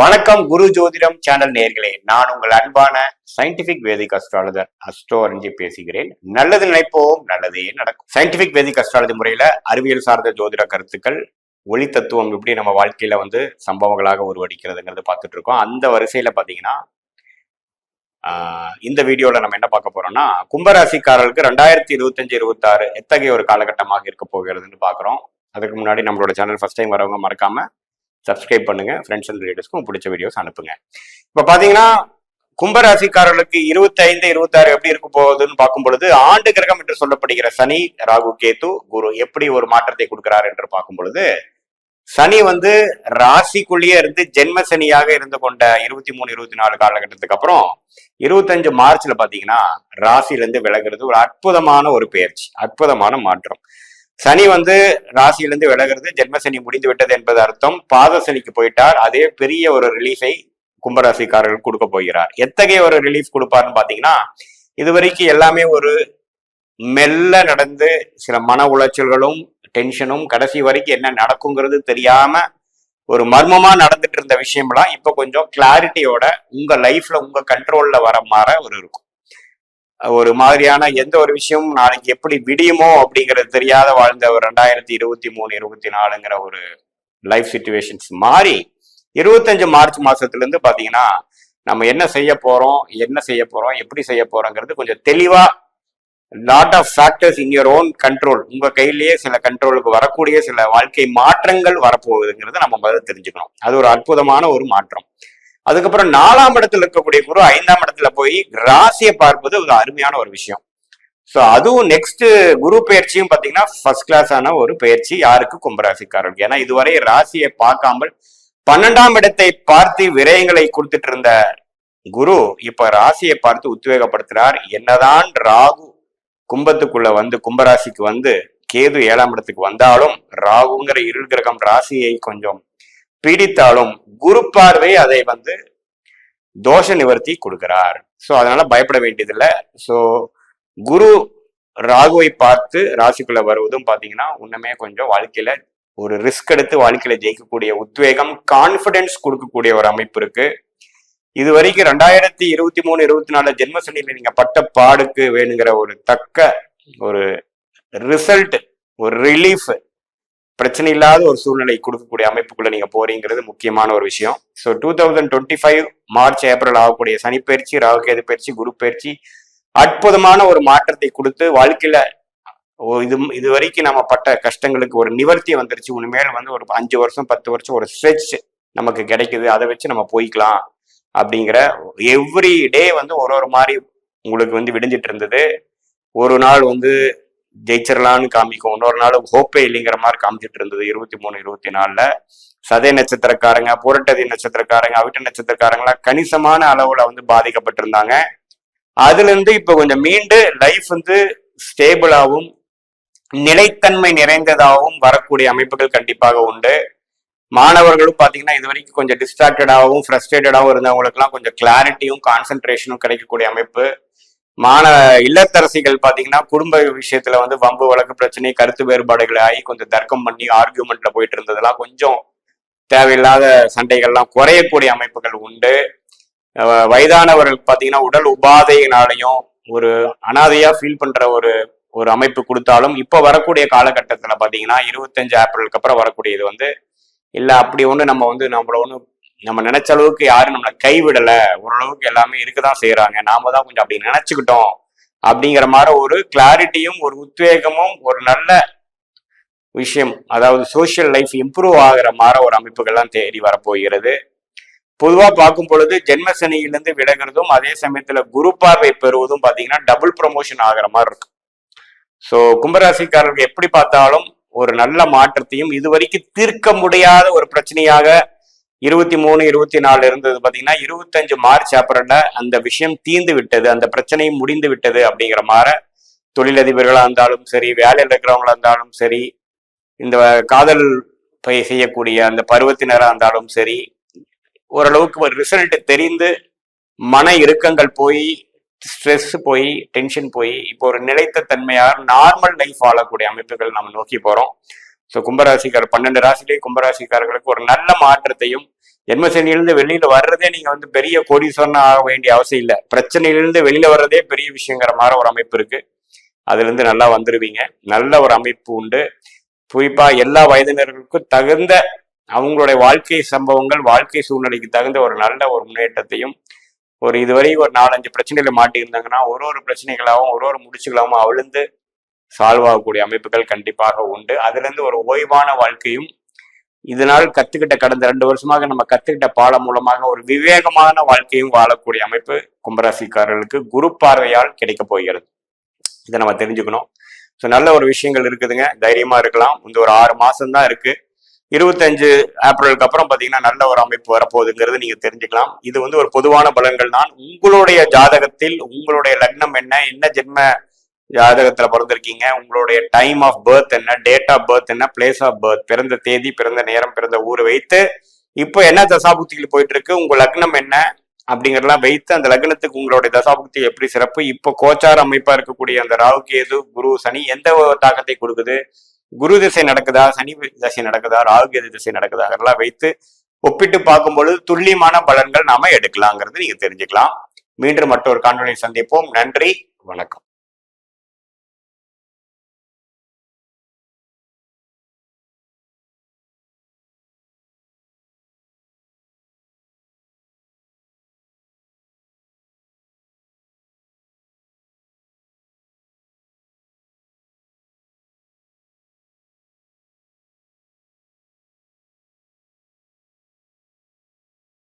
வணக்கம் குரு ஜோதிடம் சேனல் நேயர்களே, நான் உங்கள் அன்பான சயின்டிபிக் வேதிக் அஸ்ட்ராலஜர் அஸ்ட்ரோ அறிஞ்சி பேசுகிறேன். நல்லது நினைப்போம், நல்லதே நடக்கும். சயின்டிபிக் வேதிக் அஸ்ட்ராலஜி முறையில அறிவியல் சார்ந்த ஜோதிட கருத்துக்கள், ஒளி தத்துவம் எப்படி நம்ம வாழ்க்கையில சம்பவங்களாக உருவடிக்கிறதுங்கிறது பார்த்துட்டு இருக்கோம். அந்த வரிசையில பாத்தீங்கன்னா இந்த வீடியோல நம்ம என்ன பார்க்க போறோம்னா, கும்பராசிக்காரர்களுக்கு 2025-26 எத்தகைய ஒரு காலகட்டமாக இருக்க போகிறதுன்னு பாக்குறோம். அதுக்கு முன்னாடி நம்மளோட சேனல் ஃபர்ஸ்ட் டைம் வரவங்க மறக்காம சப்ஸ்கிரைப் பண்ணுங்க, ஃப்ரெண்ட்ஸ் அண்ட் ரிலேட்டிவ்ஸ்க்கும் பிடிச்ச வீடியோஸ் அனுப்புங்க. இப்ப பாத்தீங்கன்னா கும்பராசிக்காரர்களுக்கு 25-26 எப்படி இருக்க போகுதுன்னு பார்க்கும் பொழுது, ஆண்டு கிரகம் என்று சொல்லப்படுகிற சனி, ராகு, கேது, குரு எப்படி ஒரு மாற்றத்தை கொடுக்கிறார் என்று பார்க்கும் பொழுது, சனி ராசிக்குள்ளேயே இருந்து ஜென்ம சனியாக இருந்து கொண்ட 23-24 காலகட்டத்துக்கு அப்புறம் 25 மார்ச்ல பாத்தீங்கன்னா ராசியிலிருந்து விலகிறது ஒரு அற்புதமான ஒரு பெயர்ச்சி, அற்புதமான மாற்றம். சனி ராசியிலிருந்து விலகிறது, ஜென்ம சனி முடிந்து விட்டது என்பது அர்த்தம். பாத சனிக்கு போயிட்டார். அதே பெரிய ஒரு ரிலீஃபை கும்பராசிக்காரர்கள் கொடுக்க போகிறார். எத்தகைய ஒரு ரிலீஃப் கொடுப்பாருன்னு பாத்தீங்கன்னா, இதுவரைக்கும் எல்லாமே ஒரு மெல்ல நடந்து சில மன உளைச்சல்களும் டென்ஷனும் கடைசி வரைக்கும் என்ன நடக்குங்கிறது தெரியாம ஒரு மர்மமா நடந்துட்டு இருந்த விஷயம்லாம் இப்ப கொஞ்சம் கிளாரிட்டியோட உங்க லைஃப்ல உங்க கண்ட்ரோல்ல வர மாதிரி இருக்கும். ஒரு மாதிரியான எந்த ஒரு விஷயமும் நாளைக்கு எப்படி விடியுமோ அப்படிங்கிறது தெரியாத வாழ்ந்த ஒரு 2023-24ங்கிற ஒரு லைஃப் சிச்சுவேஷன்ஸ் மாறி 25 மார்ச் மாசத்துல இருந்து பாத்தீங்கன்னா நம்ம என்ன செய்ய போறோம், எப்படி செய்ய போறோங்கிறது கொஞ்சம் தெளிவா, lot of factors in your own control, உங்க கையிலேயே சில கண்ட்ரோலுக்கு வரக்கூடிய சில வாழ்க்கை மாற்றங்கள் வரப்போகுதுங்கிறத நம்ம முதல்ல தெரிஞ்சுக்கணும். அது ஒரு அற்புதமான ஒரு மாற்றம். அதுக்கப்புறம் 4ஆம் இடத்துல இருக்கக்கூடிய குரு 5ஆம் இடத்துல போய் ராசியை பார்ப்பது ஒரு அருமையான ஒரு விஷயம். ஸோ அதுவும் நெக்ஸ்ட் குரு பயிற்சியும் பார்த்தீங்கன்னா ஃபர்ஸ்ட் கிளாஸான ஒரு பயிற்சி யாருக்கு? கும்பராசிக்காரர்கள். ஏன்னா இதுவரை ராசியை பார்க்காமல் 12ஆம் இடத்தை பார்த்து விரயங்களை கொடுத்துட்டு இருந்த குரு இப்ப ராசியை பார்த்து உத்வேகப்படுத்துறார். என்னதான் ராகு கும்பத்துக்குள்ள கும்பராசிக்கு கேது 7ஆம் இடத்துக்கு வந்தாலும், ராகுங்கிற இருள் கிரகம் ராசியை கொஞ்சம் பீடித்தாலும் குரு பார்வை அதை தோஷ நிவர்த்தி கொடுக்கிறார். ஸோ அதனால பயப்பட வேண்டியதில்லை. ஸோ குரு ராகுவை பார்த்து ராசிக்குள்ள வருவதும் பாத்தீங்கன்னா உண்மையே கொஞ்சம் வாழ்க்கையில ஒரு ரிஸ்க் எடுத்து வாழ்க்கையில ஜெயிக்கக்கூடிய உத்வேகம், கான்பிடன்ஸ் கொடுக்கக்கூடிய ஒரு அமைப்பு இருக்கு. இது வரைக்கும் 2023-24 ஜென்மசனியில நீங்க பட்ட பாடுக்கு வேணுங்கிற ஒரு தக்க ஒரு ரிசல்ட், ஒரு ரிலீஃப், பிரச்சனை இல்லாத ஒரு சூழ்நிலை கொடுக்கக்கூடிய அமைப்புக்குள்ள நீங்க போறீங்கிறது முக்கியமான ஒரு விஷயம். ஸோ 2025 மார்ச் ஏப்ரல் ஆகக்கூடிய சனி பயிற்சி, ராகு கேது பயிற்சி, குரு பயிற்சி அற்புதமான ஒரு மாற்றத்தை கொடுத்து வாழ்க்கையில இது வரைக்கும் நம்ம பட்ட கஷ்டங்களுக்கு ஒரு நிவர்த்தி வந்துருச்சு. உண்மையில ஒரு 5 வருஷம் 10 வருஷம் ஒரு ஸ்ட்ரெச் நமக்கு கிடைக்குது. அதை வச்சு நம்ம போய்க்கலாம் அப்படிங்கிற எவ்ரி டே ஒரு மாதிரி உங்களுக்கு விடிஞ்சிட்டு இருந்தது. ஒரு நாள் ஜெயிச்சிடலான்னு காமிக்கும், இன்னொரு நாள் ஹோப்பே இல்லைங்கிற மாதிரி காமிச்சிட்டு இருந்தது. 23-24 சதய நட்சத்திரக்காரங்க, புரட்டதி நட்சத்திரக்காரங்க, அவிட்ட நட்சத்திரக்காரங்களாம் கணிசமான அளவுல பாதிக்கப்பட்டிருந்தாங்க. அதுல இருந்து இப்ப கொஞ்சம் மீண்டு லைஃப் ஸ்டேபிளாகவும் நிலைத்தன்மை நிறைந்ததாகவும் வரக்கூடிய அமைப்புகள் கண்டிப்பாக உண்டு. மாணவர்களும் பாத்தீங்கன்னா இது வரைக்கும் கொஞ்சம் டிஸ்ட்ராக்டடாகவும் ஃப்ரஸ்ட்ரேட்டடாகவும் இருந்தவங்களுக்கு எல்லாம் கொஞ்சம் கிளாரிட்டியும் கான்சென்ட்ரேஷனும் கிடைக்கக்கூடிய அமைப்பு. இல்லத்தரசிகள் பாத்தீங்கன்னா குடும்ப விஷயத்துல வம்பு வழக்கு பிரச்சனை, கருத்து வேறுபாடுகள் ஆகி கொஞ்சம் தர்க்கம் பண்ணி ஆர்கியூமெண்ட்ல போயிட்டு இருந்ததெல்லாம் கொஞ்சம் தேவையில்லாத சண்டைகள்லாம் குறையக்கூடிய அமைப்புகள் உண்டு. வயதானவர்கள் பாத்தீங்கன்னா உடல் உபாதையினாலையும் ஒரு அனாதையா ஃபீல் பண்ற ஒரு அமைப்பு கொடுத்தாலும் இப்ப வரக்கூடிய காலகட்டத்துல பாத்தீங்கன்னா 25 ஏப்ரலுக்கு அப்புறம் வரக்கூடியது இல்ல அப்படி நம்ம நினைச்ச அளவுக்கு யாரும் நம்மளை கைவிடல, ஓரளவுக்கு எல்லாமே இருக்குதான் செய்யறாங்க, நாம தான் கொஞ்சம் அப்படி நினைச்சுக்கிட்டோம் அப்படிங்கிற மாதிரி ஒரு கிளாரிட்டியும் ஒரு உத்வேகமும் ஒரு நல்ல விஷயம், அதாவது சோசியல் லைஃப் இம்ப்ரூவ் ஆகிற மாதிரி ஒரு அமைப்புகள்லாம் தேடி வரப்போகிறது. பொதுவா பார்க்கும் பொழுது ஜென்ம சனியிலிருந்து விலகிறதும் அதே சமயத்துல குரு பார்வை பெறுவதும் பாத்தீங்கன்னா டபுள் ப்ரமோஷன் ஆகிற மாதிரி இருக்கு. ஸோ கும்பராசிக்காரர்கள் எப்படி பார்த்தாலும் ஒரு நல்ல மாற்றத்தையும், இது வரைக்கும் தீர்க்க முடியாத ஒரு பிரச்சனையாக 23-24 இருந்தது பாத்தீங்கன்னா 25 மார்ச் ஏப்ரல்ல அந்த விஷயம் தீர்ந்து விட்டது, அந்த பிரச்சனையும் முடிந்து விட்டது அப்படிங்கிற மாதிரி தொழிலதிபர்களா இருந்தாலும் சரி, வேலையில் இருக்கிறவங்களா இருந்தாலும் சரி, இந்த காதல் செய்யக்கூடிய அந்த பருவத்தினரா இருந்தாலும் சரி, ஓரளவுக்கு ஒரு ரிசல்ட் தெரிந்து மன இறுக்கங்கள் போய், ஸ்ட்ரெஸ் போய், டென்ஷன் போய் இப்போ ஒரு நிலைத்த தன்மையாக நார்மல் லைஃப் வாழக்கூடிய அமைப்புகள் நம்ம நோக்கி போறோம். ஸோ கும்பராசிக்காரர் 12 ராசிலேயே கும்பராசிக்காரர்களுக்கு ஒரு நல்ல மாற்றத்தையும், ஜென்மசனியிலிருந்து வெளியில வர்றதே நீங்க வந்து பெரிய கோடீஸ்வரன் ஆக வேண்டிய அவசியம் இல்லை, பிரச்சனையிலிருந்து வெளியில வர்றதே பெரிய விஷயங்கிற மாதிரி ஒரு அமைப்பு இருக்கு. அதுல இருந்து நல்லா வந்துருவீங்க. நல்ல ஒரு அமைப்பு உண்டு. குறிப்பா எல்லா வயதினர்களுக்கும் தகுந்த அவங்களுடைய வாழ்க்கை சம்பவங்கள், வாழ்க்கை சூழ்நிலைக்கு தகுந்த ஒரு நல்ல ஒரு முன்னேற்றத்தையும், ஒரு இதுவரை ஒரு 4-5 பிரச்சனைகளை மாட்டி இருந்தாங்கன்னா ஒரு பிரச்சனைகளாகவும் ஒரு முடிச்சுகளாகவும் அவிழ்ந்து சால்வ் ஆகக்கூடிய அமைப்புகள் கண்டிப்பாக உண்டு. அதுல இருந்து ஒரு ஓய்வான வாழ்க்கையும், இதனால் கத்துக்கிட்ட கடந்த 2 வருஷமாக நம்ம கத்துக்கிட்ட பாடம் மூலமாக ஒரு விவேகமான வாழ்க்கையும் வாழக்கூடிய அமைப்பு கும்பராசிக்காரர்களுக்கு குரு பார்வையால் கிடைக்க போகிறது. இதை நம்ம தெரிஞ்சுக்கணும். ஸோ நல்ல ஒரு விஷயங்கள் இருக்குதுங்க, தைரியமா இருக்கலாம். இந்த ஒரு 6 மாசம் தான் இருக்கு. 25 ஏப்ரலுக்கு அப்புறம் பாத்தீங்கன்னா நல்ல ஒரு அமைப்பு வரப்போகுதுங்கிறது நீங்க தெரிஞ்சுக்கலாம். இது வந்து ஒரு பொதுவான பலன்கள் தான். உங்களுடைய ஜாதகத்தில் உங்களுடைய லக்னம் என்ன ஜென்ம ஜாதகத்துல பிறந்திருக்கீங்க, உங்களுடைய டைம் ஆஃப் பர்த் என்ன, டேட் ஆஃப் பர்த் என்ன, பிளேஸ் ஆஃப் பர்த், பிறந்த தேதி, பிறந்த நேரம், பிறந்த ஊரை வைத்து இப்போ என்ன தசாபுக்திகள் போயிட்டு இருக்கு, உங்க லக்னம் என்ன அப்படிங்கிறதெல்லாம் வைத்து அந்த லக்னத்துக்கு உங்களுடைய தசாபுக்தி எப்படி சிறப்பு, இப்போ கோச்சார அமைப்பா இருக்கக்கூடிய அந்த ராகு கேது குரு சனி எந்த தாக்கத்தை கொடுக்குது, குரு திசை நடக்குதா, சனி திசை நடக்குதா, ராகு கேது திசை நடக்குதா, அதெல்லாம் வைத்து ஒப்பிட்டு பார்க்கும் பொழுது துல்லியமான பலன்கள் நாம எடுக்கலாங்கிறது நீங்க தெரிஞ்சுக்கலாம். மீண்டும் மற்றொரு காணொலியை சந்திப்போம். நன்றி, வணக்கம்.